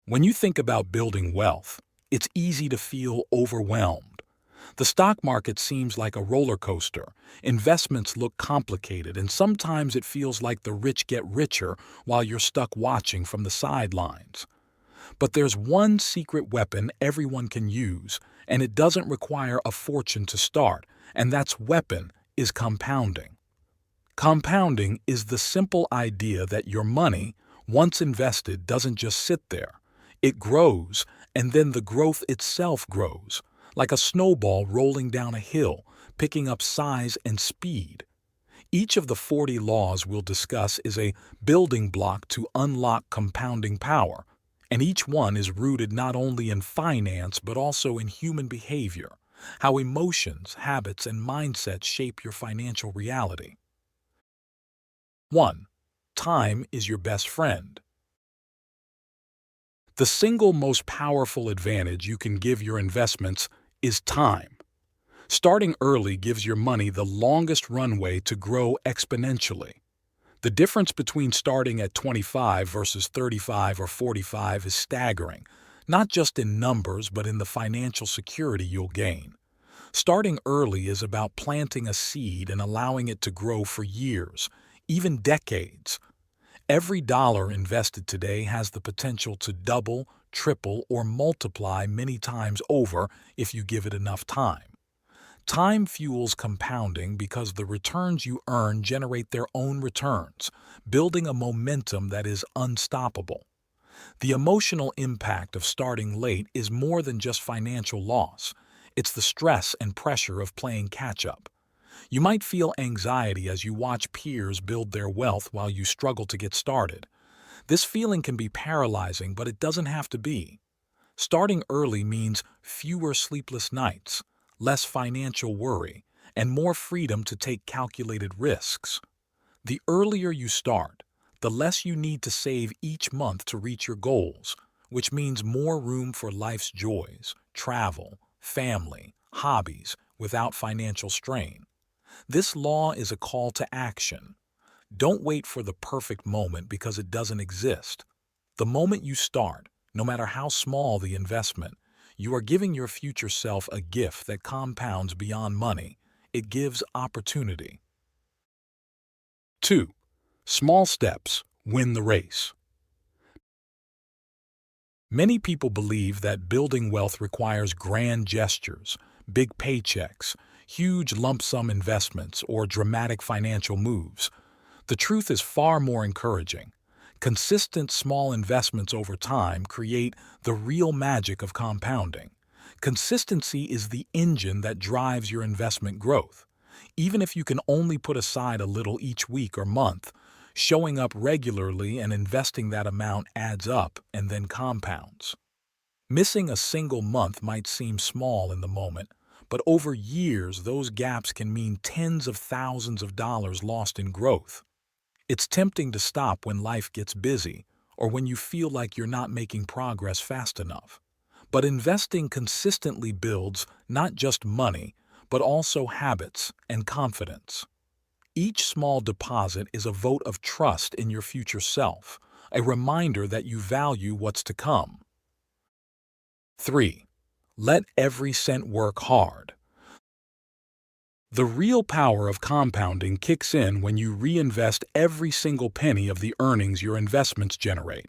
When you think about building wealth, it's easy to feel overwhelmed. The stock market seems like a roller coaster. Investments look complicated, and sometimes it feels like the rich get richer while you're stuck watching from the sidelines. But there's one secret weapon everyone can use, and it doesn't require a fortune to start, and that weapon is compounding. Compounding is the simple idea that your money, once invested, doesn't just sit there. It grows, and then the growth itself grows, like a snowball rolling down a hill, picking up size and speed. Each of the 40 laws we'll discuss is a building block to unlock compounding power, and each one is rooted not only in finance but also in human behavior, how emotions, habits, and mindsets shape your financial reality. 1. Time is your best friend. The single most powerful advantage you can give your investments is time. Starting early gives your money the longest runway to grow exponentially. The difference between starting at 25 versus 35 or 45 is staggering, not just in numbers but in the financial security you'll gain. Starting early is about planting a seed and allowing it to grow for years, even decades. Every dollar invested today has the potential to double, triple, or multiply many times over if you give it enough time. Time fuels compounding because the returns you earn generate their own returns, building a momentum that is unstoppable. The emotional impact of starting late is more than just financial loss. It's the stress and pressure of playing catch-up. You might feel anxiety as you watch peers build their wealth while you struggle to get started. This feeling can be paralyzing, but it doesn't have to be. Starting early means fewer sleepless nights, less financial worry, and more freedom to take calculated risks. The earlier you start, the less you need to save each month to reach your goals, which means more room for life's joys, travel, family, hobbies, without financial strain. This law is a call to action. Don't wait for the perfect moment because it doesn't exist. The moment you start, no matter how small the investment, you are giving your future self a gift that compounds beyond money. It gives opportunity. 2. Small steps win the race. Many people believe that building wealth requires grand gestures, big paychecks, huge lump sum investments, or dramatic financial moves. The truth is far more encouraging. Consistent small investments over time create the real magic of compounding. Consistency is the engine that drives your investment growth. Even if you can only put aside a little each week or month, showing up regularly and investing that amount adds up and then compounds. Missing a single month might seem small in the moment, but over years those gaps can mean tens of thousands of dollars lost in growth. It's tempting to stop when life gets busy or when you feel like you're not making progress fast enough. But investing consistently builds not just money, but also habits and confidence. Each small deposit is a vote of trust in your future self, a reminder that you value what's to come. 3. Let every cent work hard. The real power of compounding kicks in when you reinvest every single penny of the earnings your investments generate.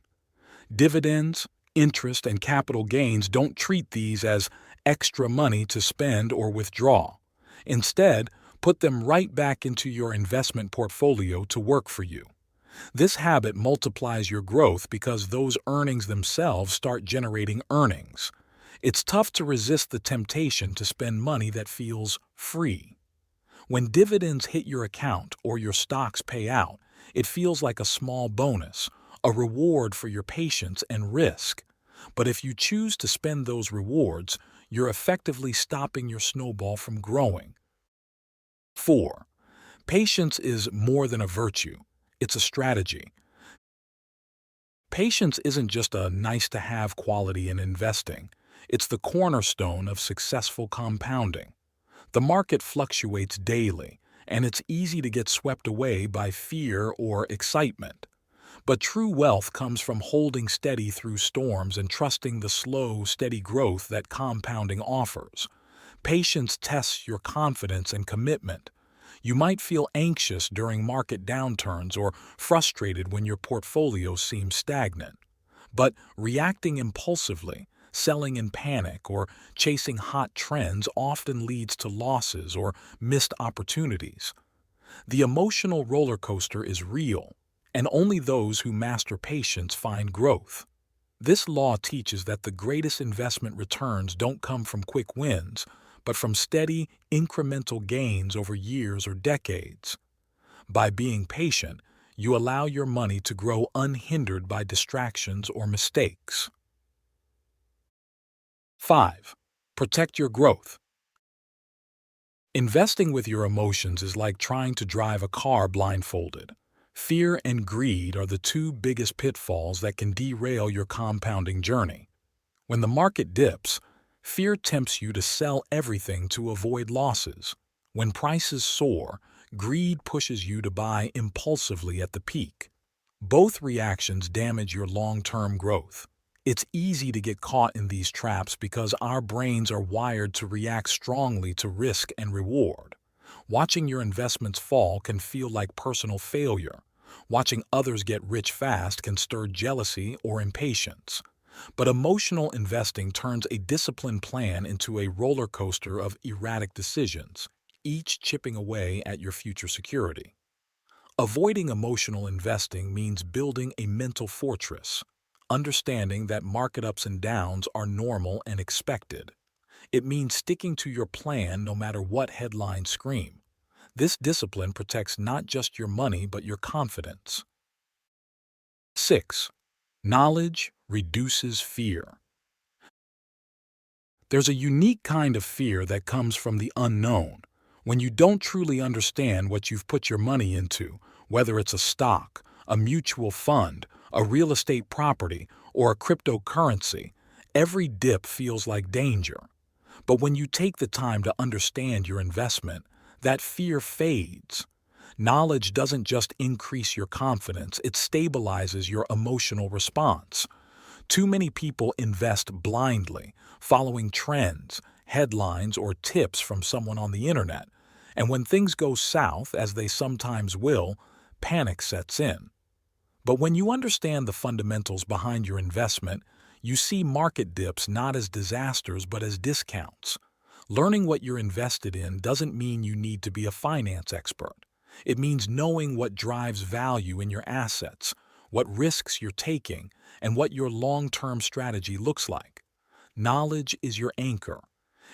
Dividends, interest, and capital gains don't treat these as extra money to spend or withdraw. Instead, put them right back into your investment portfolio to work for you. This habit multiplies your growth because those earnings themselves start generating earnings. It's tough to resist the temptation to spend money that feels free. When dividends hit your account or your stocks pay out, it feels like a small bonus, a reward for your patience and risk. But if you choose to spend those rewards, you're effectively stopping your snowball from growing. 4. Patience is more than a virtue. It's a strategy. Patience isn't just a nice-to-have quality in investing. It's the cornerstone of successful compounding. The market fluctuates daily, and it's easy to get swept away by fear or excitement. But true wealth comes from holding steady through storms and trusting the slow, steady growth that compounding offers. Patience tests your confidence and commitment. You might feel anxious during market downturns or frustrated when your portfolio seems stagnant. But reacting impulsively, selling in panic, or chasing hot trends often leads to losses or missed opportunities. The emotional roller coaster is real, and only those who master patience find growth. This law teaches that the greatest investment returns don't come from quick wins, but from steady, incremental gains over years or decades. By being patient, you allow your money to grow unhindered by distractions or mistakes. 5. Protect your growth. Investing with your emotions is like trying to drive a car blindfolded. Fear and greed are the two biggest pitfalls that can derail your compounding journey. When the market dips, fear tempts you to sell everything to avoid losses. When prices soar, greed pushes you to buy impulsively at the peak. Both reactions damage your long-term growth. It's easy to get caught in these traps because our brains are wired to react strongly to risk and reward. Watching your investments fall can feel like personal failure. Watching others get rich fast can stir jealousy or impatience. But emotional investing turns a disciplined plan into a roller coaster of erratic decisions, each chipping away at your future security. Avoiding emotional investing means building a mental fortress, understanding that market ups and downs are normal and expected. It means sticking to your plan no matter what headlines scream. This discipline protects not just your money but your confidence. 6. Knowledge reduces fear. There's a unique kind of fear that comes from the unknown. When you don't truly understand what you've put your money into, whether it's a stock, a mutual fund, a real estate property, or a cryptocurrency, every dip feels like danger. But when you take the time to understand your investment, that fear fades. Knowledge doesn't just increase your confidence, it stabilizes your emotional response. Too many people invest blindly, following trends, headlines, or tips from someone on the internet. And when things go south, as they sometimes will, panic sets in. But when you understand the fundamentals behind your investment, you see market dips not as disasters but as discounts. Learning what you're invested in doesn't mean you need to be a finance expert. It means knowing what drives value in your assets, what risks you're taking, and what your long-term strategy looks like. Knowledge is your anchor.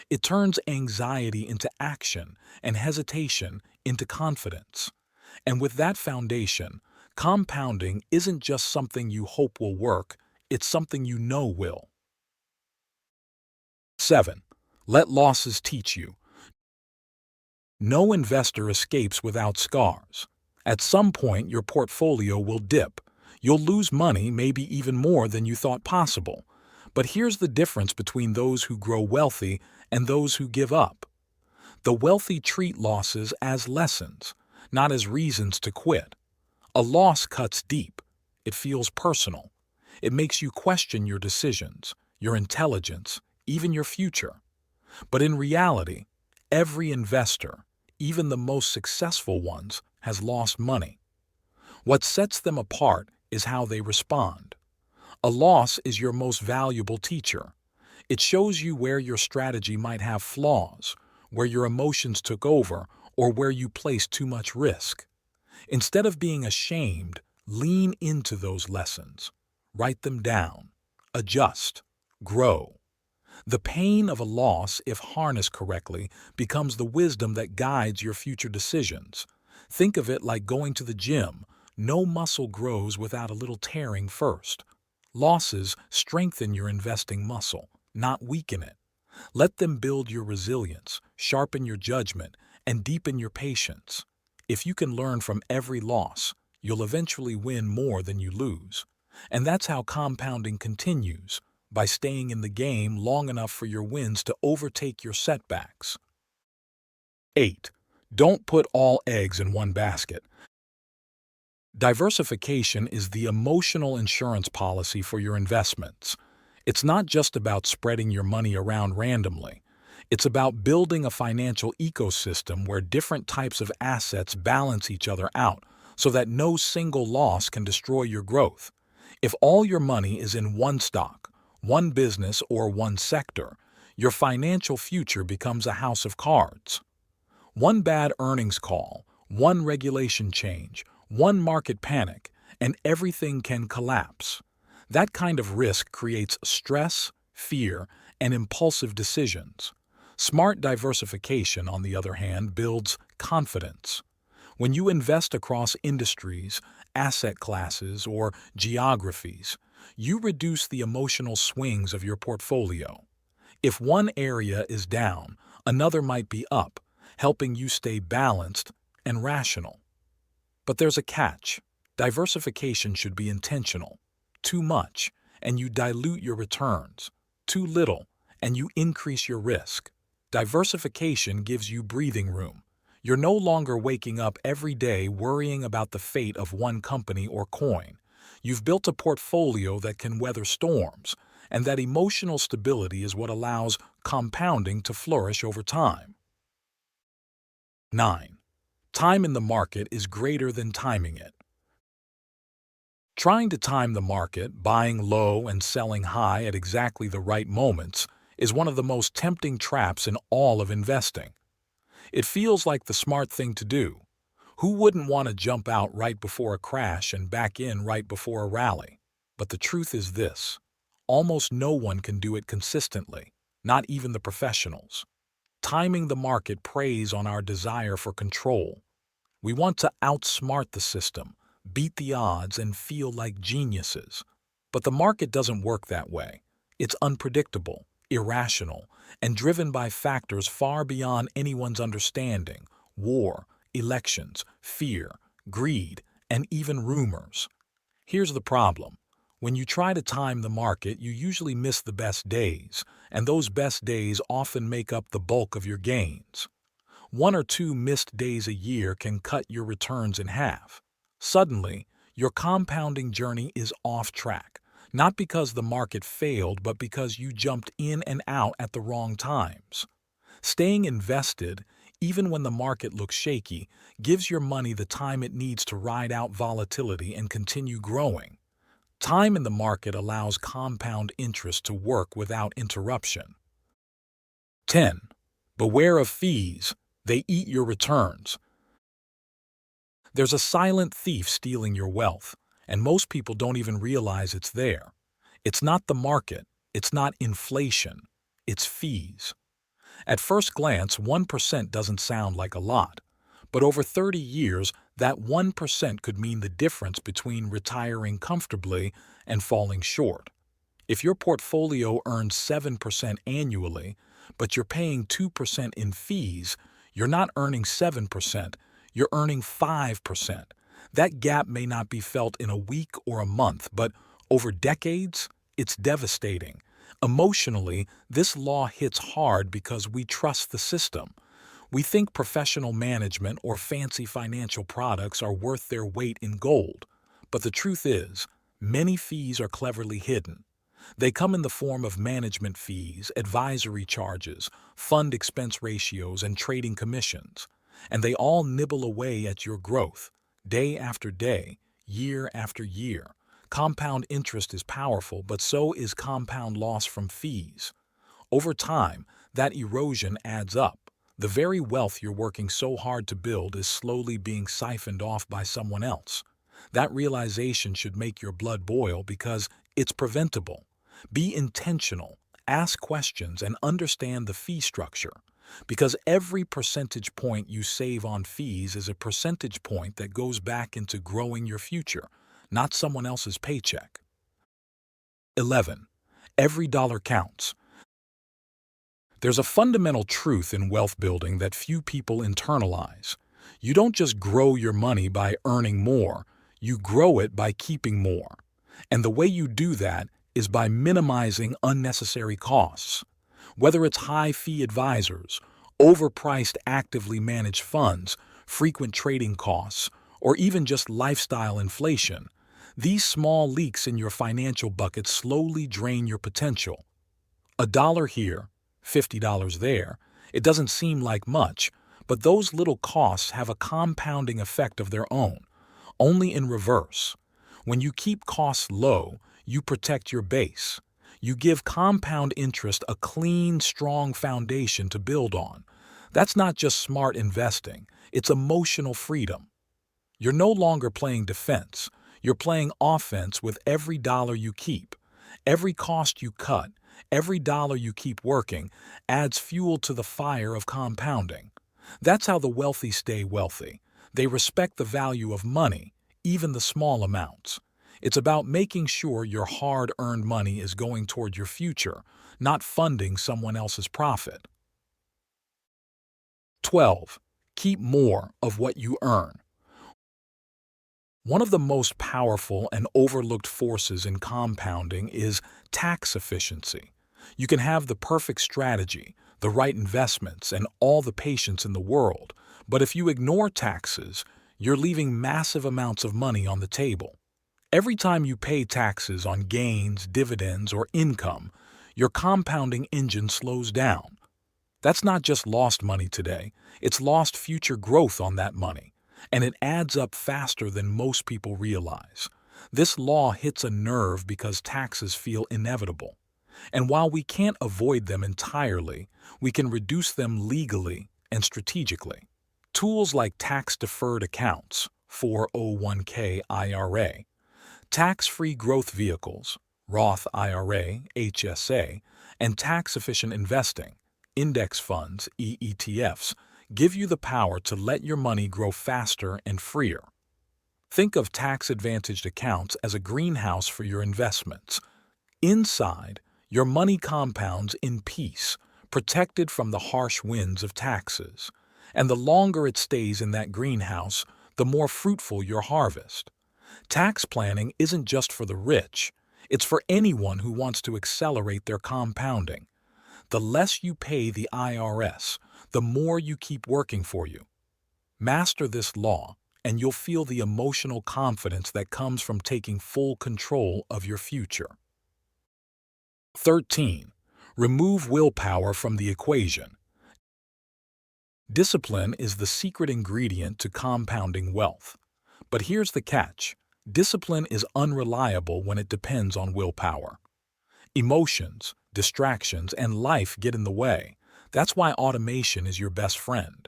It turns anxiety into action and hesitation into confidence. And with that foundation, compounding isn't just something you hope will work, it's something you know will. 7. Let losses teach you. No investor escapes without scars. At some point, your portfolio will dip. You'll lose money, maybe even more than you thought possible. But here's the difference between those who grow wealthy and those who give up. The wealthy treat losses as lessons, not as reasons to quit. A loss cuts deep. It feels personal. It makes you question your decisions, your intelligence, even your future. But in reality, every investor, even the most successful ones, has lost money. What sets them apart is how they respond. A loss is your most valuable teacher. It shows you where your strategy might have flaws, where your emotions took over, or where you placed too much risk. Instead of being ashamed, lean into those lessons. Write them down. Adjust. Grow. The pain of a loss, if harnessed correctly, becomes the wisdom that guides your future decisions. Think of it like going to the gym. No muscle grows without a little tearing first. Losses strengthen your investing muscle, not weaken it. Let them build your resilience, sharpen your judgment, and deepen your patience. If you can learn from every loss, you'll eventually win more than you lose. And that's how compounding continues, by staying in the game long enough for your wins to overtake your setbacks. 8. Don't put all eggs in one basket. Diversification is the emotional insurance policy for your investments. It's not just about spreading your money around randomly. It's about building a financial ecosystem where different types of assets balance each other out so that no single loss can destroy your growth. If all your money is in one stock, one business, or one sector, your financial future becomes a house of cards. One bad earnings call, one regulation change, one market panic, and everything can collapse. That kind of risk creates stress, fear, and impulsive decisions. Smart diversification, on the other hand, builds confidence. When you invest across industries, asset classes, or geographies, you reduce the emotional swings of your portfolio. If one area is down, another might be up, helping you stay balanced and rational. But there's a catch. Diversification should be intentional. Too much, and you dilute your returns. Too little, and you increase your risk. Diversification gives you breathing room. You're no longer waking up every day worrying about the fate of one company or coin. You've built a portfolio that can weather storms, and that emotional stability is what allows compounding to flourish over time. 9. Time in the market is greater than timing it. Trying to time the market, buying low and selling high at exactly the right moments, is one of the most tempting traps in all of investing. It feels like the smart thing to do. Who wouldn't want to jump out right before a crash and back in right before a rally? But the truth is this: almost no one can do it consistently, not even the professionals. Timing the market preys on our desire for control. We want to outsmart the system, beat the odds, and feel like geniuses. But the market doesn't work that way. It's unpredictable, irrational, and driven by factors far beyond anyone's understanding: war, elections, fear, greed, and even rumors. Here's the problem. When you try to time the market, you usually miss the best days, and those best days often make up the bulk of your gains. 1 or 2 missed days a year can cut your returns in half. Suddenly, your compounding journey is off track, not because the market failed, but because you jumped in and out at the wrong times. Staying invested, even when the market looks shaky, gives your money the time it needs to ride out volatility and continue growing. Time in the market allows compound interest to work without interruption. 10. Beware of fees. They eat your returns. There's a silent thief stealing your wealth, and most people don't even realize it's there. It's not the market, it's not inflation, it's fees. At first glance, 1% doesn't sound like a lot, but over 30 years, that 1% could mean the difference between retiring comfortably and falling short. If your portfolio earns 7% annually, but you're paying 2% in fees, you're not earning 7%, you're earning 5%. That gap may not be felt in a week or a month, but over decades, it's devastating. Emotionally, this law hits hard because we trust the system. We think professional management or fancy financial products are worth their weight in gold. But the truth is, many fees are cleverly hidden. They come in the form of management fees, advisory charges, fund expense ratios, and trading commissions. And they all nibble away at your growth, day after day, year after year. Compound interest is powerful, but so is compound loss from fees. Over time, that erosion adds up. The very wealth you're working so hard to build is slowly being siphoned off by someone else. That realization should make your blood boil because it's preventable. Be intentional, ask questions, and understand the fee structure. Because every percentage point you save on fees is a percentage point that goes back into growing your future, not someone else's paycheck. 11. Every dollar counts. There's a fundamental truth in wealth building that few people internalize. You don't just grow your money by earning more, you grow it by keeping more. And the way you do that is by minimizing unnecessary costs. Whether it's high-fee advisors, overpriced actively managed funds, frequent trading costs, or even just lifestyle inflation, these small leaks in your financial bucket slowly drain your potential. $1 here, $50 there. It doesn't seem like much, but those little costs have a compounding effect of their own, only in reverse. When you keep costs low, you protect your base. You give compound interest a clean, strong foundation to build on. That's not just smart investing, it's emotional freedom. You're no longer playing defense. You're playing offense with every dollar you keep. Every cost you cut, every dollar you keep working, adds fuel to the fire of compounding. That's how the wealthy stay wealthy. They respect the value of money, even the small amounts. It's about making sure your hard-earned money is going toward your future, not funding someone else's profit. 12. Keep more of what you earn. One of the most powerful and overlooked forces in compounding is tax efficiency. You can have the perfect strategy, the right investments, and all the patience in the world, but if you ignore taxes, you're leaving massive amounts of money on the table. Every time you pay taxes on gains, dividends, or income, your compounding engine slows down. That's not just lost money today, it's lost future growth on that money, and it adds up faster than most people realize. This law hits a nerve because taxes feel inevitable. And while we can't avoid them entirely, we can reduce them legally and strategically. Tools like tax-deferred accounts, 401k IRA, tax-free growth vehicles, Roth IRA, HSA, and tax-efficient investing, index funds, ETFs, give you the power to let your money grow faster and freer. Think of tax-advantaged accounts as a greenhouse for your investments. Inside, your money compounds in peace, protected from the harsh winds of taxes. And the longer it stays in that greenhouse, the more fruitful your harvest. Tax planning isn't just for the rich. It's for anyone who wants to accelerate their compounding. The less you pay the IRS, the more you keep working for you. Master this law, and you'll feel the emotional confidence that comes from taking full control of your future. 13. Remove willpower from the equation. Discipline is the secret ingredient to compounding wealth. But here's the catch. Discipline is unreliable when it depends on willpower. Emotions, distractions, and life get in the way. That's why automation is your best friend.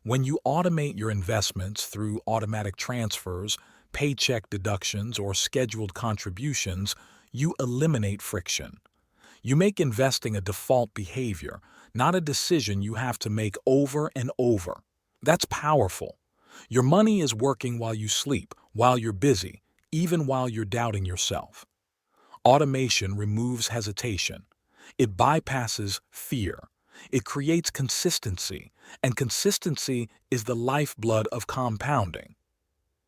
When you automate your investments through automatic transfers, paycheck deductions, or scheduled contributions, you eliminate friction. You make investing a default behavior, not a decision you have to make over and over. That's powerful. Your money is working while you sleep, while you're busy, even while you're doubting yourself. Automation removes hesitation. It bypasses fear. It creates consistency, and consistency is the lifeblood of compounding.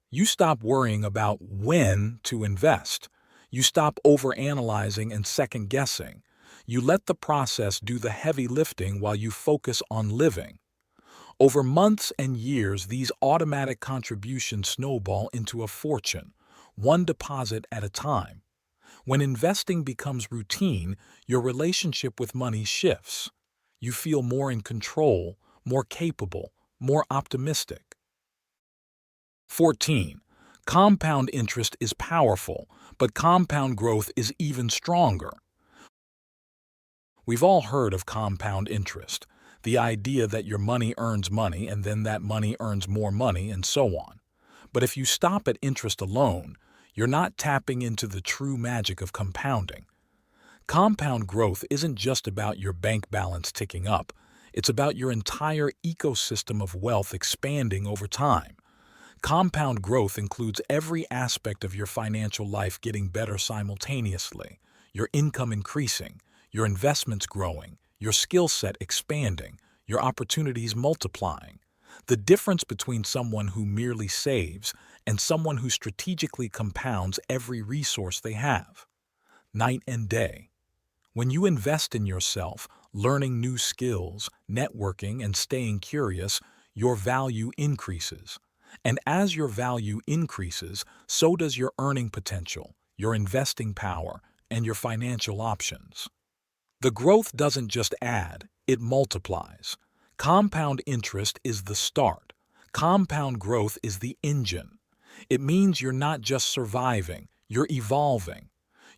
You stop worrying about when to invest. You stop overanalyzing and second-guessing. You let the process do the heavy lifting while you focus on living. Over months and years, these automatic contributions snowball into a fortune, one deposit at a time. When investing becomes routine, your relationship with money shifts. You feel more in control, more capable, more optimistic. 14. Compound interest is powerful, but compound growth is even stronger. We've all heard of compound interest, the idea that your money earns money and then that money earns more money and so on. But if you stop at interest alone, you're not tapping into the true magic of compounding. Compound growth isn't just about your bank balance ticking up. It's about your entire ecosystem of wealth expanding over time. Compound growth includes every aspect of your financial life getting better simultaneously, your income increasing, your investments growing, your skill set expanding, your opportunities multiplying. The difference between someone who merely saves and someone who strategically compounds every resource they have. Night and day. When you invest in yourself, learning new skills, networking, and staying curious, your value increases. And as your value increases, so does your earning potential, your investing power, and your financial options. The growth doesn't just add, it multiplies. Compound interest is the start. Compound growth is the engine. It means you're not just surviving, you're evolving.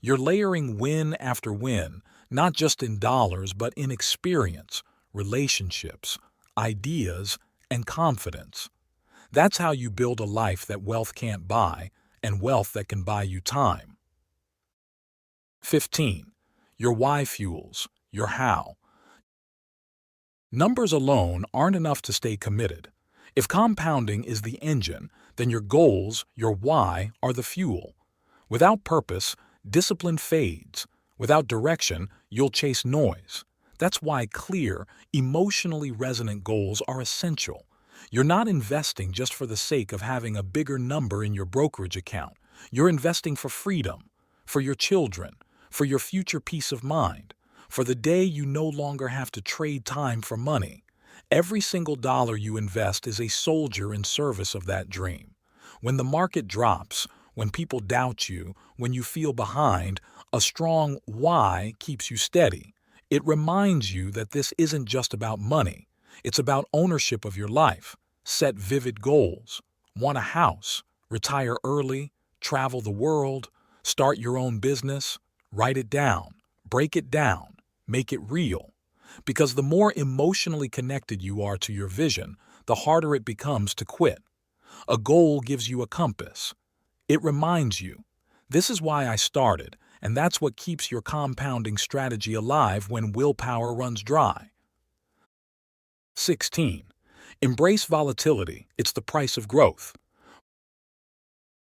You're layering win after win, not just in dollars, but in experience, relationships, ideas, and confidence. That's how you build a life that wealth can't buy, and wealth that can buy you time. 15. Your why fuels your how. Numbers alone aren't enough to stay committed. If compounding is the engine, then your goals, your why, are the fuel. Without purpose, discipline fades. Without direction, you'll chase noise. That's why clear, emotionally resonant goals are essential. You're not investing just for the sake of having a bigger number in your brokerage account. You're investing for freedom, for your children, for your future peace of mind, for the day you no longer have to trade time for money. Every single dollar you invest is a soldier in service of that dream. When the market drops, when people doubt you, when you feel behind, a strong why keeps you steady. It reminds you that this isn't just about money. It's about ownership of your life. Set vivid goals. Want a house? Retire early? Travel the world? Start your own business? Write it down. Break it down. Make it real. Because the more emotionally connected you are to your vision, the harder it becomes to quit. A goal gives you a compass. It reminds you, this is why I started, and that's what keeps your compounding strategy alive when willpower runs dry. 16. Embrace volatility. It's the price of growth.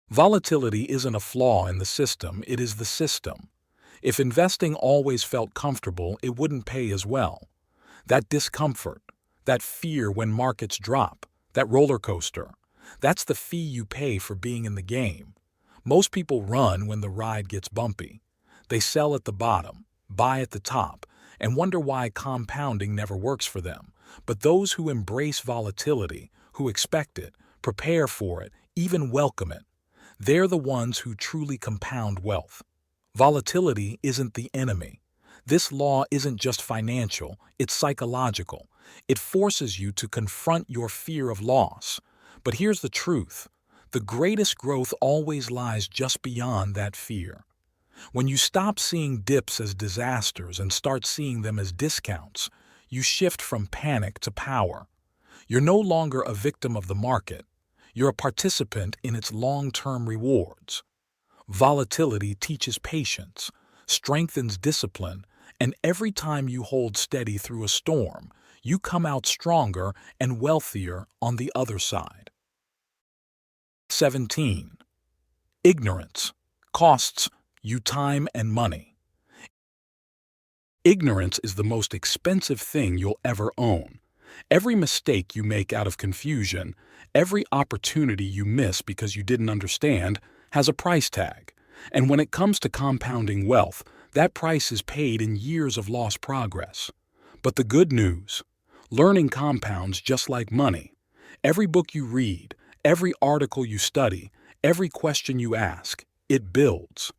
Volatility isn't a flaw in the system, it is the system. If investing always felt comfortable, it wouldn't pay as well. That discomfort, that fear when markets drop, that roller coaster, that's the fee you pay for being in the game. Most people run when the ride gets bumpy. They sell at the bottom, buy at the top, and wonder why compounding never works for them. But those who embrace volatility, who expect it, prepare for it, even welcome it, they're the ones who truly compound wealth. Volatility isn't the enemy. This law isn't just financial, it's psychological. It forces you to confront your fear of loss. But here's the truth. The greatest growth always lies just beyond that fear. When you stop seeing dips as disasters and start seeing them as discounts, you shift from panic to power. You're no longer a victim of the market. You're a participant in its long-term rewards. Volatility teaches patience, strengthens discipline, and every time you hold steady through a storm, you come out stronger and wealthier on the other side. 17. Ignorance costs you time and money. Ignorance is the most expensive thing you'll ever own. Every mistake you make out of confusion, every opportunity you miss because you didn't understand, has a price tag. And when it comes to compounding wealth, that price is paid in years of lost progress. But the good news, learning compounds just like money. Every book you read, every article you study, every question you ask, it builds.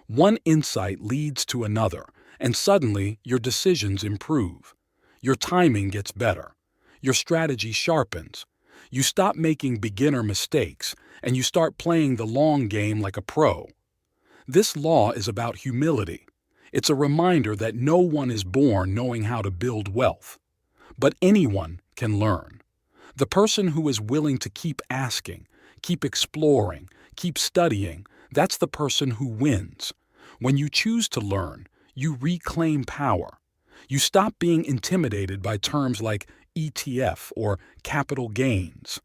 One insight leads to another, and suddenly your decisions improve. Your timing gets better. Your strategy sharpens. You stop making beginner mistakes, and you start playing the long game like a pro. This law is about humility. It's a reminder that no one is born knowing how to build wealth. But anyone can learn. The person who is willing to keep asking, keep exploring, keep studying, that's the person who wins. When you choose to learn, you reclaim power. You stop being intimidated by terms like ETF or capital gains.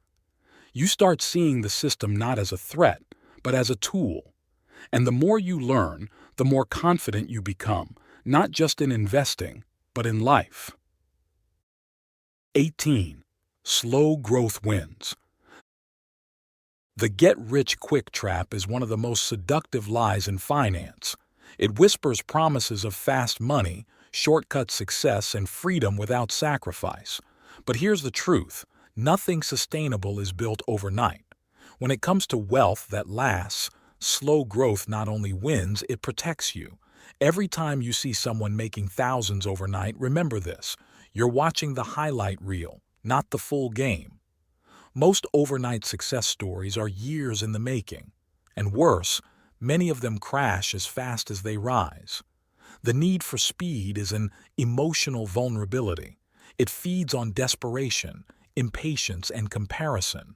You start seeing the system not as a threat, but as a tool. And the more you learn, the more confident you become, not just in investing, but in life. 18. Slow growth wins. The get-rich-quick trap is one of the most seductive lies in finance. It whispers promises of fast money, shortcut success, and freedom without sacrifice. But here's the truth. Nothing sustainable is built overnight. When it comes to wealth that lasts, slow growth not only wins, it protects you. Every time you see someone making thousands overnight, remember this: you're watching the highlight reel, not the full game. Most overnight success stories are years in the making. And worse, many of them crash as fast as they rise. The need for speed is an emotional vulnerability. It feeds on desperation, impatience, and comparison.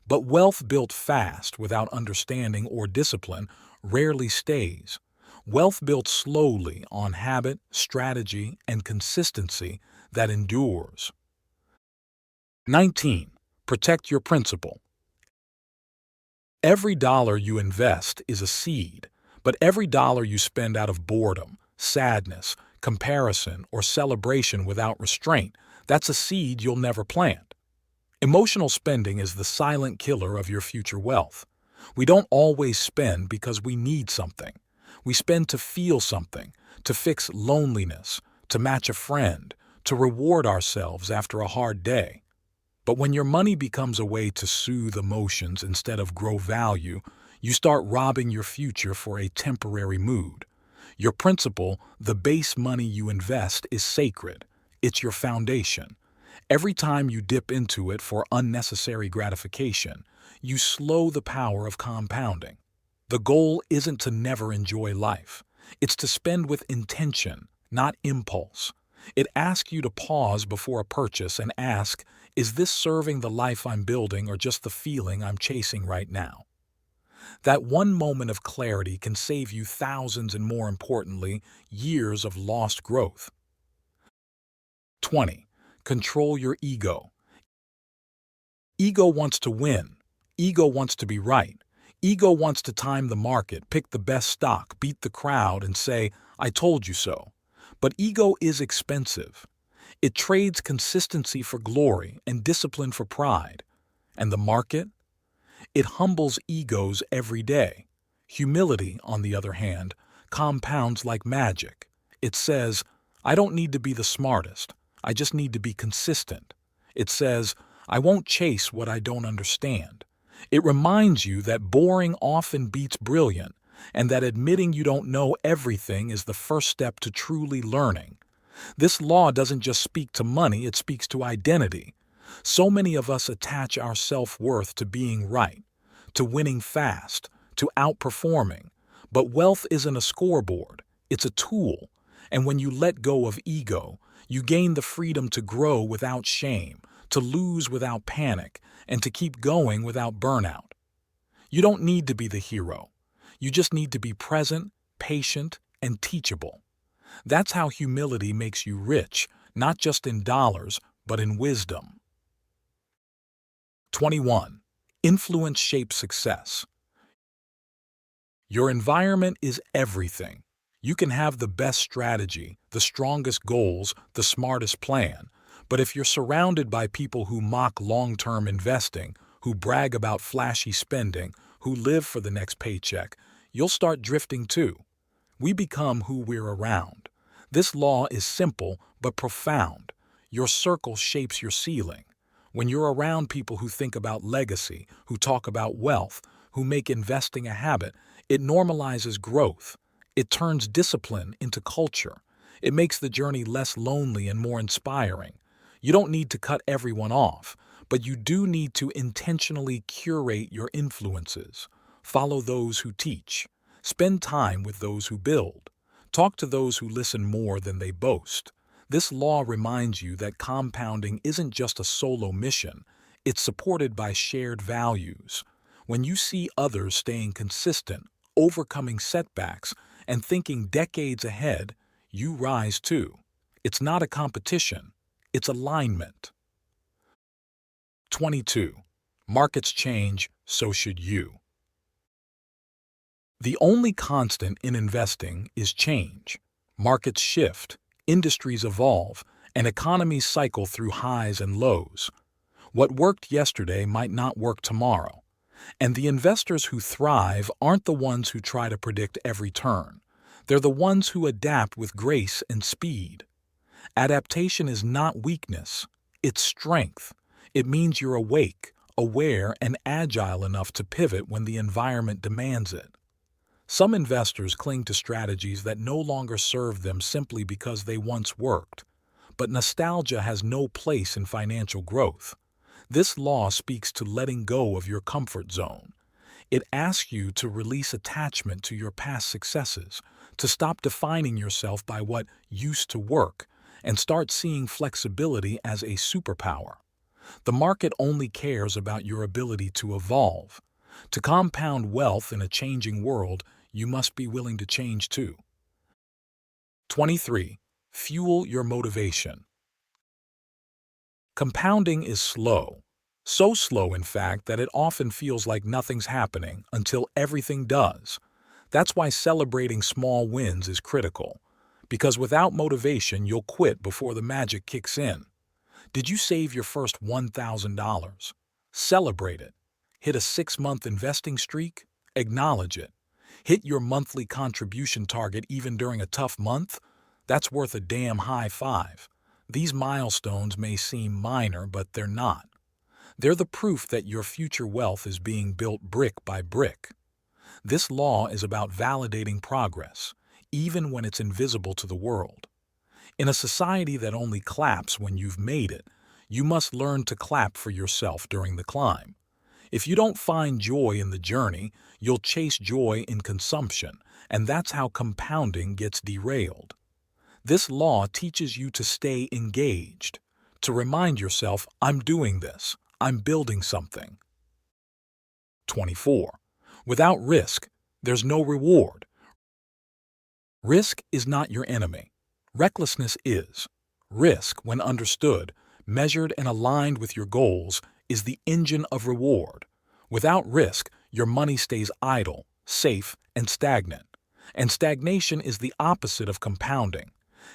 But wealth built fast without understanding or discipline rarely stays. Wealth built slowly on habit, strategy, and consistency that endures. 19. Protect your principal. Every dollar you invest is a seed, but every dollar you spend out of boredom, sadness, comparison, or celebration without restraint, that's a seed you'll never plant. Emotional spending is the silent killer of your future wealth. We don't always spend because we need something. We spend to feel something, to fix loneliness, to match a friend, to reward ourselves after a hard day. But when your money becomes a way to soothe emotions instead of grow value, you start robbing your future for a temporary mood. Your principal, the base money you invest, is sacred. It's your foundation. Every time you dip into it for unnecessary gratification, you slow the power of compounding. The goal isn't to never enjoy life. It's to spend with intention, not impulse. It asks you to pause before a purchase and ask, is this serving the life I'm building or just the feeling I'm chasing right now? That one moment of clarity can save you thousands and, more importantly, years of lost growth. 20. Control your ego. Ego wants to win. Ego wants to be right. Ego wants to time the market, pick the best stock, beat the crowd, and say, I told you so. But ego is expensive. It trades consistency for glory and discipline for pride. And the market? It humbles egos every day. Humility, on the other hand, compounds like magic. It says, I don't need to be the smartest. I just need to be consistent. It says, I won't chase what I don't understand. It reminds you that boring often beats brilliant, and that admitting you don't know everything is the first step to truly learning. This law doesn't just speak to money, it speaks to identity. So many of us attach our self-worth to being right, to winning fast, to outperforming. But wealth isn't a scoreboard, it's a tool. And when you let go of ego, you gain the freedom to grow without shame, to lose without panic, and to keep going without burnout. You don't need to be the hero. You just need to be present, patient, and teachable. That's how humility makes you rich, not just in dollars, but in wisdom. 21. Influence shapes success. Your environment is everything. You can have the best strategy, the strongest goals, the smartest plan, but if you're surrounded by people who mock long-term investing, who brag about flashy spending, who live for the next paycheck, you'll start drifting too. We become who we're around. This law is simple but profound. Your circle shapes your ceiling. When you're around people who think about legacy, who talk about wealth, who make investing a habit, it normalizes growth. It turns discipline into culture. It makes the journey less lonely and more inspiring. You don't need to cut everyone off, but you do need to intentionally curate your influences. Follow those who teach. Spend time with those who build. Talk to those who listen more than they boast. This law reminds you that compounding isn't just a solo mission, it's supported by shared values. When you see others staying consistent, overcoming setbacks, and thinking decades ahead, you rise too. It's not a competition, it's alignment. 22. Markets change, so should you. The only constant in investing is change. Markets shift, industries evolve, and economies cycle through highs and lows. What worked yesterday might not work tomorrow. And the investors who thrive aren't the ones who try to predict every turn. They're the ones who adapt with grace and speed. Adaptation is not weakness, it's strength. It means you're awake, aware, and agile enough to pivot when the environment demands it. Some investors cling to strategies that no longer serve them simply because they once worked. But nostalgia has no place in financial growth. This law speaks to letting go of your comfort zone. It asks you to release attachment to your past successes, to stop defining yourself by what used to work, and start seeing flexibility as a superpower. The market only cares about your ability to evolve. To compound wealth in a changing world, you must be willing to change too. 23. Fuel your motivation. Compounding is slow. So slow, in fact, that it often feels like nothing's happening until everything does. That's why celebrating small wins is critical. Because without motivation, you'll quit before the magic kicks in. Did you save your first $1,000? Celebrate it. Hit a 6-month investing streak? Acknowledge it. Hit your monthly contribution target even during a tough month? That's worth a damn high five. These milestones may seem minor, but they're not. They're the proof that your future wealth is being built brick by brick. This law is about validating progress, even when it's invisible to the world. In a society that only claps when you've made it, you must learn to clap for yourself during the climb. If you don't find joy in the journey, you'll chase joy in consumption, and that's how compounding gets derailed. This law teaches you to stay engaged, to remind yourself, I'm doing this, I'm building something. 24. Without risk, there's no reward. Risk is not your enemy. Recklessness is. Risk, when understood, measured and aligned with your goals, is the engine of reward. Without risk, your money stays idle, safe, and stagnant. And stagnation is the opposite of compounding.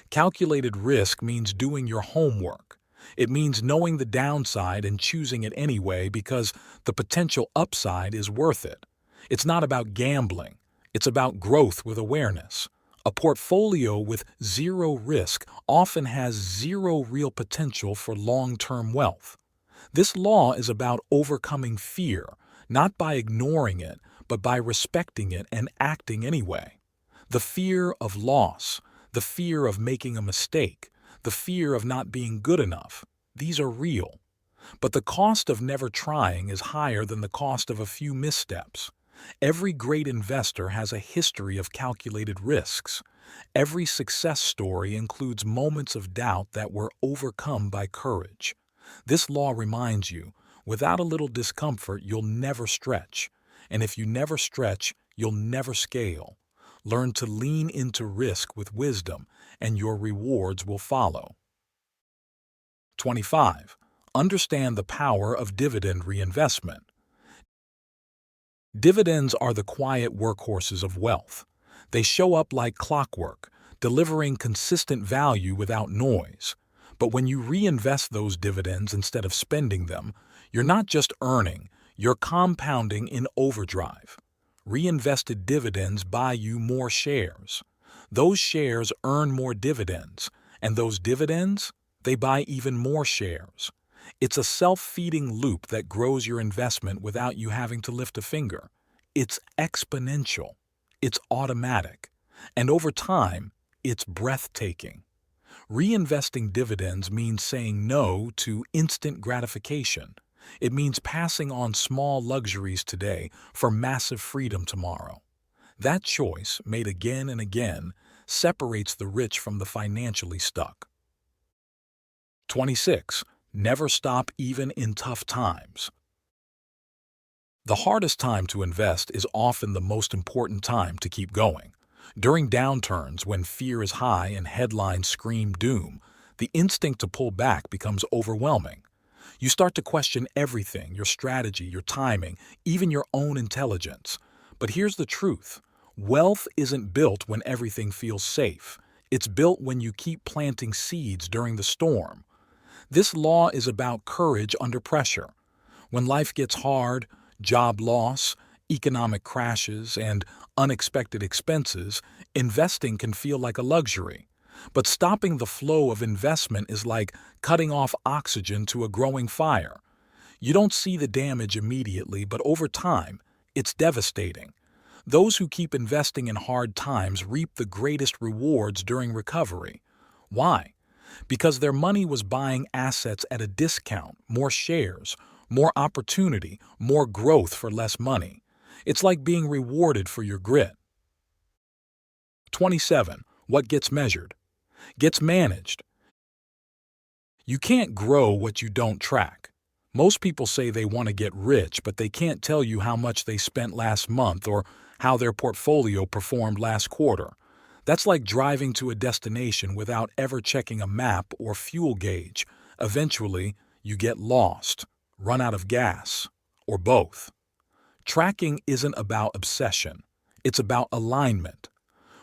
Calculated risk means doing your homework. It means knowing the downside and choosing it anyway because the potential upside is worth it. It's not about gambling. It's about growth with awareness. A portfolio with zero risk often has zero real potential for long-term wealth. This law is about overcoming fear, not by ignoring it, but by respecting it and acting anyway. The fear of loss, the fear of making a mistake, the fear of not being good enough, these are real. But the cost of never trying is higher than the cost of a few missteps. Every great investor has a history of calculated risks. Every success story includes moments of doubt that were overcome by courage. This law reminds you, without a little discomfort, you'll never stretch. And if you never stretch, you'll never scale. Learn to lean into risk with wisdom, and your rewards will follow. 25. Understand the power of dividend reinvestment. Dividends are the quiet workhorses of wealth. They show up like clockwork, delivering consistent value without noise. But when you reinvest those dividends instead of spending them, you're not just earning, you're compounding in overdrive. Reinvested dividends buy you more shares. Those shares earn more dividends, and those dividends, they buy even more shares. It's a self-feeding loop that grows your investment without you having to lift a finger. It's exponential. It's automatic. And over time, it's breathtaking. Reinvesting dividends means saying no to instant gratification. It means passing on small luxuries today for massive freedom tomorrow. That choice, made again and again, separates the rich from the financially stuck. 26. Never stop even in tough times. The hardest time to invest is often the most important time to keep going. During downturns, when fear is high and headlines scream doom, the instinct to pull back becomes overwhelming. You start to question everything, your strategy, your timing, even your own intelligence. But here's the truth. Wealth isn't built when everything feels safe. It's built when you keep planting seeds during the storm. This law is about courage under pressure. When life gets hard, job loss, economic crashes, and unexpected expenses, investing can feel like a luxury. But stopping the flow of investment is like cutting off oxygen to a growing fire. You don't see the damage immediately, but over time, it's devastating. Those who keep investing in hard times reap the greatest rewards during recovery. Why? Because their money was buying assets at a discount, more shares, more opportunity, more growth for less money. It's like being rewarded for your grit. 27. What gets measured? Gets managed. You can't grow what you don't track. Most people say they want to get rich, but they can't tell you how much they spent last month or how their portfolio performed last quarter. That's like driving to a destination without ever checking a map or fuel gauge. Eventually, you get lost, run out of gas, or both. Tracking isn't about obsession. It's about alignment.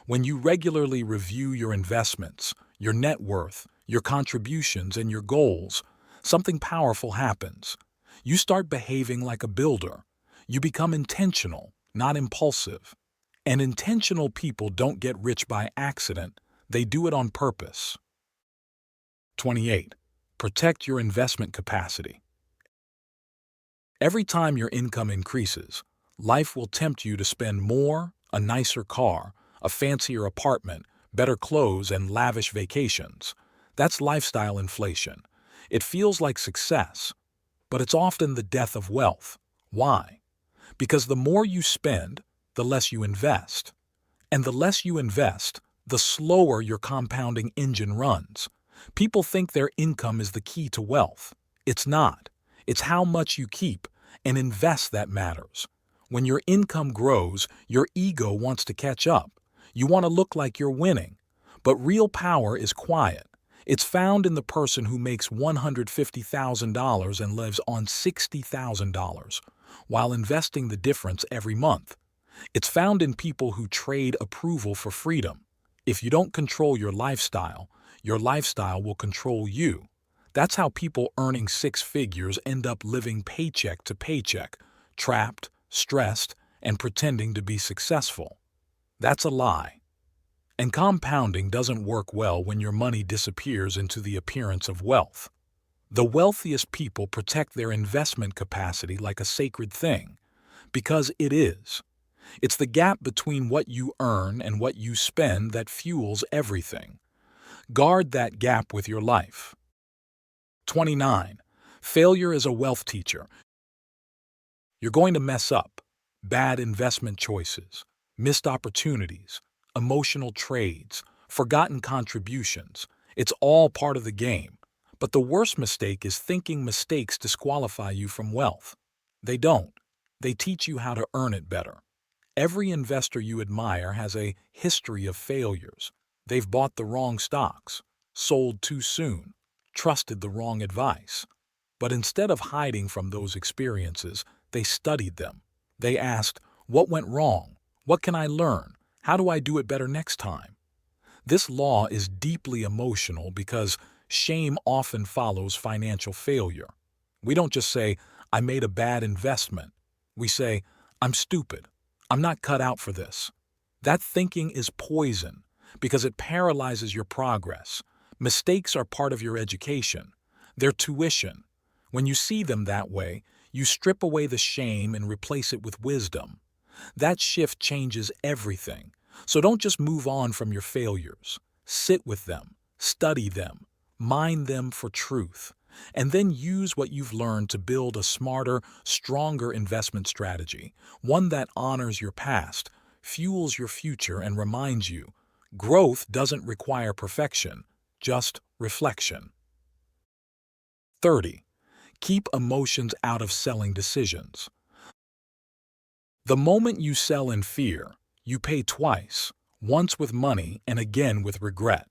When you regularly review your investments, your net worth, your contributions, and your goals, something powerful happens. You start behaving like a builder. You become intentional, not impulsive. And intentional people don't get rich by accident, they do it on purpose. 28. Protect your investment capacity. Every time your income increases, life will tempt you to spend more, a nicer car, a fancier apartment, better clothes, and lavish vacations. That's lifestyle inflation. It feels like success, but it's often the death of wealth. Why? Because the more you spend, the less you invest. And the less you invest, the slower your compounding engine runs. People think their income is the key to wealth. It's not. It's how much you keep and invest that matters. When your income grows, your ego wants to catch up. You want to look like you're winning. But real power is quiet. It's found in the person who makes $150,000 and lives on $60,000, while investing the difference every month. It's found in people who trade approval for freedom. If you don't control your lifestyle will control you. That's how people earning six figures end up living paycheck to paycheck, trapped, stressed, and pretending to be successful. That's a lie. And compounding doesn't work well when your money disappears into the appearance of wealth. The wealthiest people protect their investment capacity like a sacred thing, because it is. It's the gap between what you earn and what you spend that fuels everything. Guard that gap with your life. 29. Failure is a wealth teacher. You're going to mess up. Bad investment choices, missed opportunities, emotional trades, forgotten contributions. It's all part of the game. But the worst mistake is thinking mistakes disqualify you from wealth. They don't. They teach you how to earn it better. Every investor you admire has a history of failures. They've bought the wrong stocks, sold too soon, trusted the wrong advice. But instead of hiding from those experiences, they studied them. They asked, what went wrong? What can I learn? How do I do it better next time? This law is deeply emotional because shame often follows financial failure. We don't just say, I made a bad investment. We say, I'm stupid. I'm not cut out for this. That thinking is poison because it paralyzes your progress. Mistakes are part of your education. They're tuition. When you see them that way, you strip away the shame and replace it with wisdom. That shift changes everything. So don't just move on from your failures. Sit with them, study them, mine them for truth, and then use what you've learned to build a smarter, stronger investment strategy, one that honors your past, fuels your future, and reminds you, growth doesn't require perfection, just reflection. 30. Keep emotions out of selling decisions. The moment you sell in fear, you pay twice, once with money and again with regret.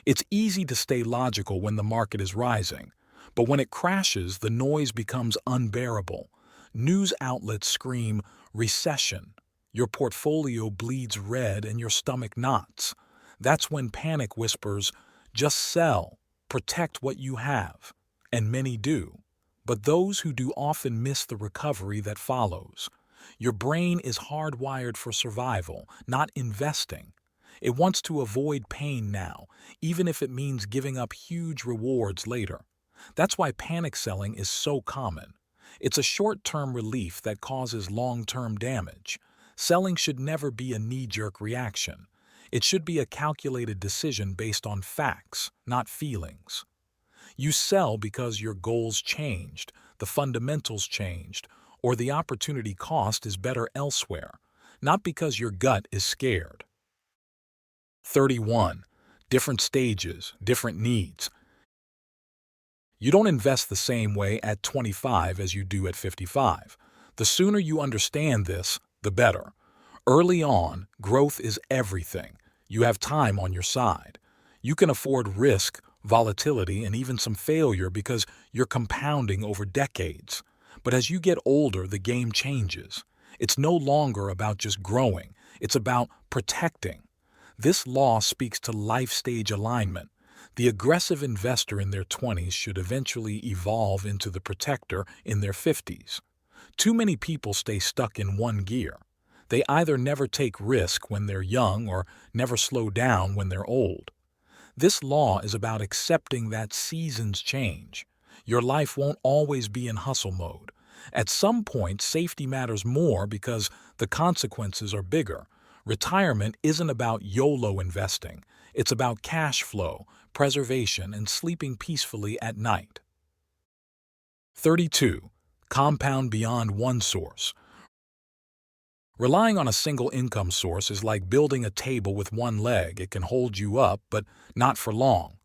It's easy to stay logical when the market is rising, but when it crashes, the noise becomes unbearable. News outlets scream, recession. Your portfolio bleeds red and your stomach knots. That's when panic whispers, just sell, protect what you have. And many do. But those who do often miss the recovery that follows. Your brain is hardwired for survival, not investing. It wants to avoid pain now, even if it means giving up huge rewards later. That's why panic selling is so common. It's a short-term relief that causes long-term damage. Selling should never be a knee-jerk reaction. It should be a calculated decision based on facts, not feelings. You sell because your goals changed, the fundamentals changed, or the opportunity cost is better elsewhere, not because your gut is scared. 31. Different stages, different needs. You don't invest the same way at 25 as you do at 55. The sooner you understand this, the better. Early on, growth is everything. You have time on your side. You can afford risk, volatility, and even some failure because you're compounding over decades. But as you get older, the game changes. It's no longer about just growing. It's about protecting. This law speaks to life stage alignment. The aggressive investor in their 20s should eventually evolve into the protector in their 50s. Too many people stay stuck in one gear. They either never take risk when they're young or never slow down when they're old. This law is about accepting that seasons change. Your life won't always be in hustle mode. At some point, safety matters more because the consequences are bigger. Retirement isn't about YOLO investing. It's about cash flow, preservation, and sleeping peacefully at night. 32. Compound beyond one source. Relying on a single income source is like building a table with one leg. It can hold you up, but not for long.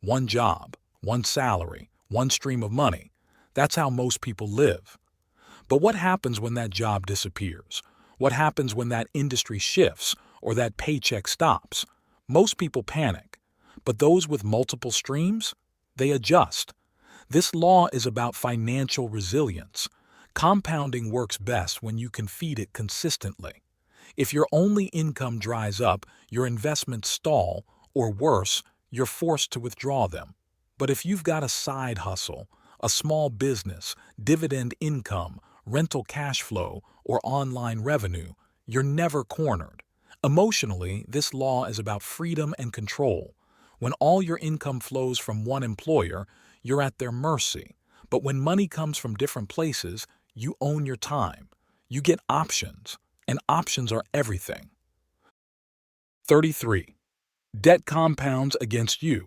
One job, one salary, one stream of money. That's how most people live. But what happens when that job disappears? What happens when that industry shifts or that paycheck stops? Most people panic. But those with multiple streams? They adjust. This law is about financial resilience. Compounding works best when you can feed it consistently. If your only income dries up, your investments stall, or worse, you're forced to withdraw them. But if you've got a side hustle, a small business, dividend income, rental cash flow, or online revenue, you're never cornered. Emotionally, this law is about freedom and control. When all your income flows from one employer, you're at their mercy. But when money comes from different places, you own your time. You get options, and options are everything. 33. Debt compounds against you.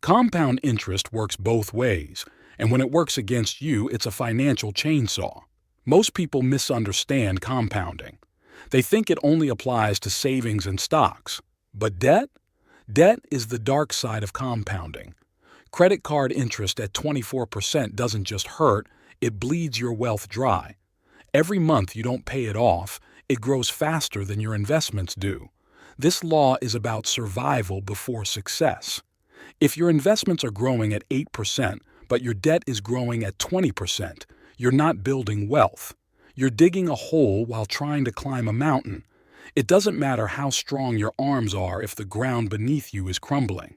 Compound interest works both ways, and when it works against you, it's a financial chainsaw. Most people misunderstand compounding. They think it only applies to savings and stocks. But debt? Debt is the dark side of compounding. Credit card interest at 24% doesn't just hurt, it bleeds your wealth dry. Every month you don't pay it off, it grows faster than your investments do. This law is about survival before success. If your investments are growing at 8%, but your debt is growing at 20%, you're not building wealth. You're digging a hole while trying to climb a mountain. It doesn't matter how strong your arms are if the ground beneath you is crumbling.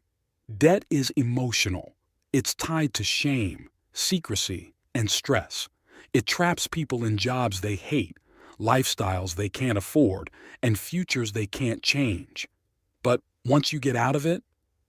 Debt is emotional. It's tied to shame, secrecy, and stress. It traps people in jobs they hate, lifestyles they can't afford, and futures they can't change. But once you get out of it,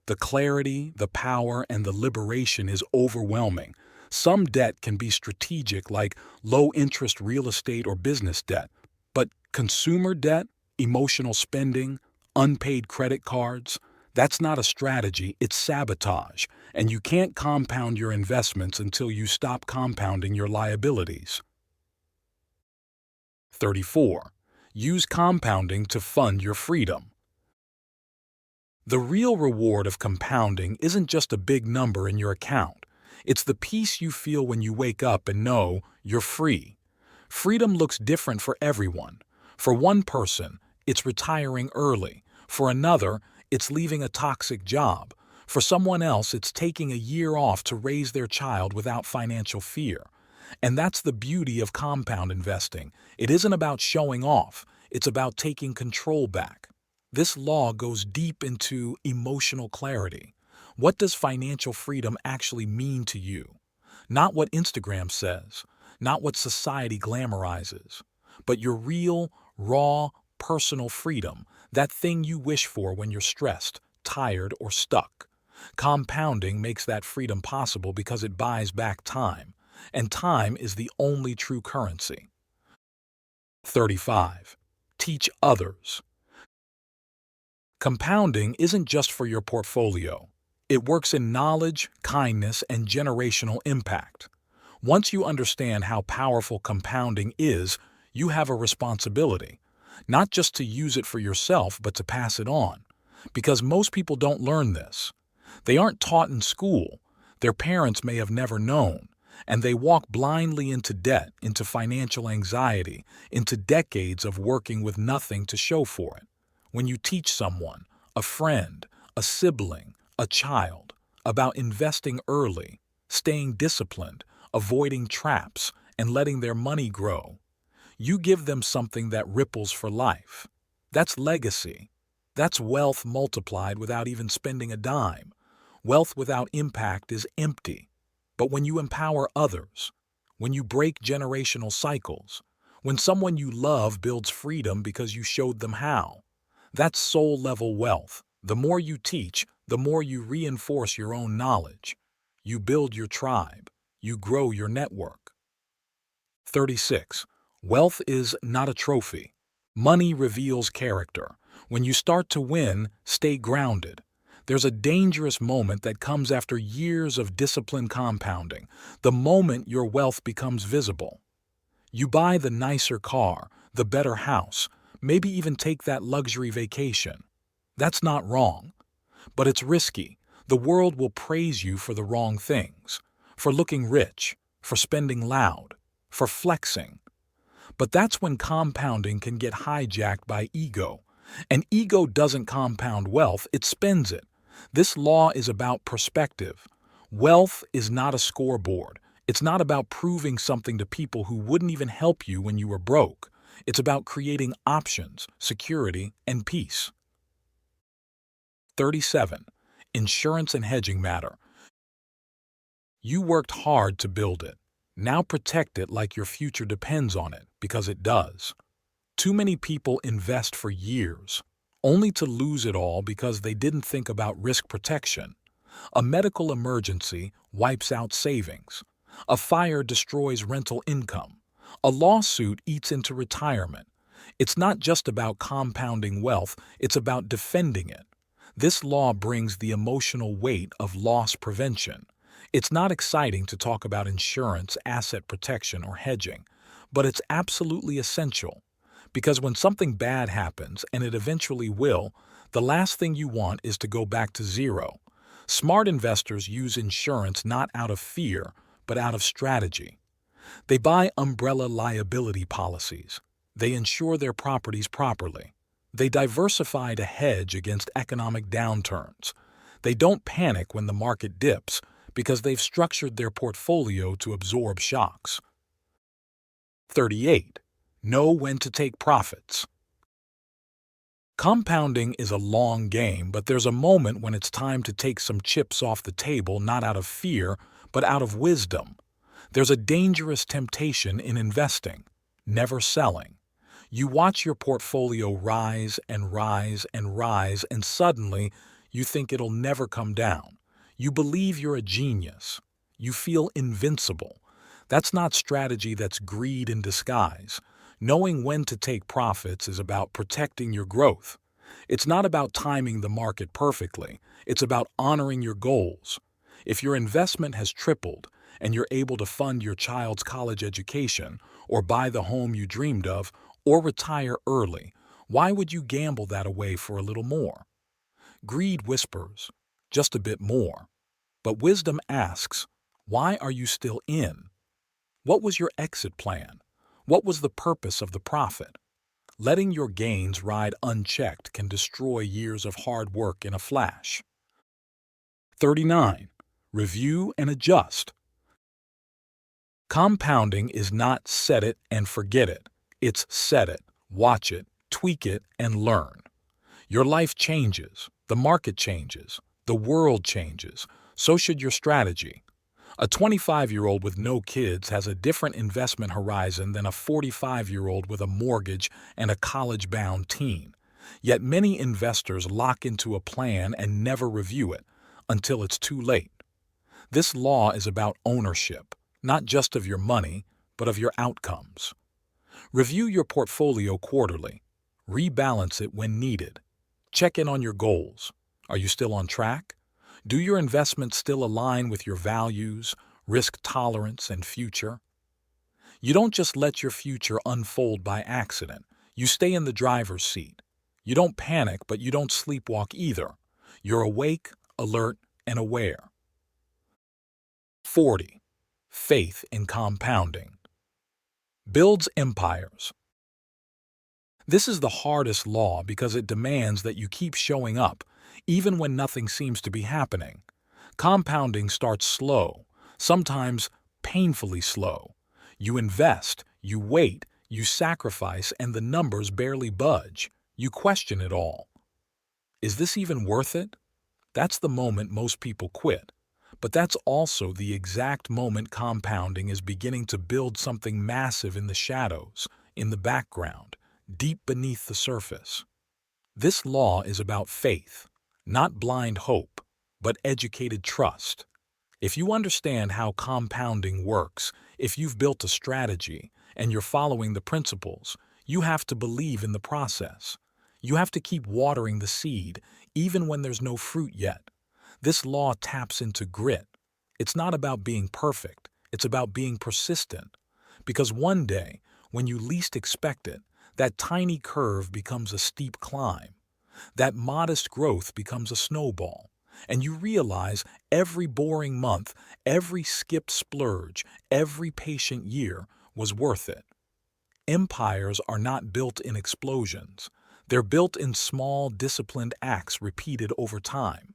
the clarity, the power, and the liberation is overwhelming. Some debt can be strategic, like low-interest real estate or business debt. But consumer debt, emotional spending, unpaid credit cards, that's not a strategy, it's sabotage, and you can't compound your investments until you stop compounding your liabilities. 34. Use compounding to fund your freedom. The real reward of compounding isn't just a big number in your account. It's the peace you feel when you wake up and know you're free. Freedom looks different for everyone. For one person, it's retiring early. For another, it's leaving a toxic job. For someone else, it's taking a year off to raise their child without financial fear. And that's the beauty of compound investing. It isn't about showing off. It's about taking control back. This law goes deep into emotional clarity. What does financial freedom actually mean to you? Not what Instagram says, not what society glamorizes, but your real, raw, personal freedom, that thing you wish for when you're stressed, tired, or stuck. Compounding makes that freedom possible because it buys back time. and time is the only true currency. 35. Teach others. Compounding isn't just for your portfolio. It works in knowledge, kindness, and generational impact. Once you understand how powerful compounding is, you have a responsibility, not just to use it for yourself, but to pass it on. Because most people don't learn this. They aren't taught in school, their parents may have never known, and they walk blindly into debt, into financial anxiety, into decades of working with nothing to show for it. When you teach someone, a friend, a sibling, a child, about investing early, staying disciplined, avoiding traps, and letting their money grow, you give them something that ripples for life. That's legacy. That's wealth multiplied without even spending a dime. Wealth without impact is empty. But when you empower others, when you break generational cycles, when someone you love builds freedom because you showed them how, that's soul-level wealth. The more you teach, the more you reinforce your own knowledge. You build your tribe. You grow your network. 36. Wealth is not a trophy. Money reveals character. When you start to win, stay grounded. There's a dangerous moment that comes after years of disciplined compounding, the moment your wealth becomes visible. You buy the nicer car, the better house, maybe even take that luxury vacation. That's not wrong, but it's risky. The world will praise you for the wrong things, for looking rich, for spending loud, for flexing. But that's when compounding can get hijacked by ego. And ego doesn't compound wealth, it spends it. This law is about perspective. Wealth is not a scoreboard. It's not about proving something to people who wouldn't even help you when you were broke. It's about creating options, security, and peace. 37. Insurance and hedging matter. You worked hard to build it. Now protect it like your future depends on it, because it does. Too many people invest for years, only to lose it all because they didn't think about risk protection. A medical emergency wipes out savings. A fire destroys rental income. A lawsuit eats into retirement. It's not just about compounding wealth, it's about defending it. This law brings the emotional weight of loss prevention. It's not exciting to talk about insurance, asset protection, or hedging, but it's absolutely essential. Because when something bad happens, and it eventually will, the last thing you want is to go back to zero. Smart investors use insurance not out of fear, but out of strategy. They buy umbrella liability policies. They insure their properties properly. They diversify to hedge against economic downturns. They don't panic when the market dips because they've structured their portfolio to absorb shocks. 38. Know when to take profits. Compounding is a long game, but there's a moment when it's time to take some chips off the table, not out of fear, but out of wisdom. There's a dangerous temptation in investing, never selling. You watch your portfolio rise and rise and rise, and suddenly you think it'll never come down. You believe you're a genius. You feel invincible. That's not strategy, that's greed in disguise. Knowing when to take profits is about protecting your growth. It's not about timing the market perfectly. It's about honoring your goals. If your investment has tripled and you're able to fund your child's college education, or buy the home you dreamed of, or retire early, why would you gamble that away for a little more? Greed whispers, just a bit more. But wisdom asks, why are you still in? What was your exit plan? What was the purpose of the profit? Letting your gains ride unchecked can destroy years of hard work in a flash. 39. Review and adjust. Compounding is not set it and forget it. It's set it, watch it, tweak it, and learn. Your life changes, the market changes, the world changes, so should your strategy. A 25-year-old with no kids has a different investment horizon than a 45-year-old with a mortgage and a college-bound teen. Yet many investors lock into a plan and never review it until it's too late. This law is about ownership. not just of your money, but of your outcomes. Review your portfolio quarterly. Rebalance it when needed. Check in on your goals. Are you still on track? Do your investments still align with your values, risk tolerance, and future? You don't just let your future unfold by accident. You stay in the driver's seat. You don't panic, but you don't sleepwalk either. You're awake, alert, and aware. 40. Faith in compounding. Builds empires. This is the hardest law because it demands that you keep showing up, even when nothing seems to be happening. Compounding starts slow, sometimes painfully slow. You invest, you wait, you sacrifice, and the numbers barely budge. You question it all. Is this even worth it? That's the moment most people quit. But that's also the exact moment compounding is beginning to build something massive in the shadows, in the background, deep beneath the surface. This law is about faith, not blind hope, but educated trust. If you understand how compounding works, if you've built a strategy and you're following the principles, you have to believe in the process. You have to keep watering the seed, even when there's no fruit yet. This law taps into grit. It's not about being perfect, it's about being persistent. Because one day, when you least expect it, that tiny curve becomes a steep climb. That modest growth becomes a snowball. And you realize every boring month, every skipped splurge, every patient year was worth it. Empires are not built in explosions. They're built in small, disciplined acts repeated over time.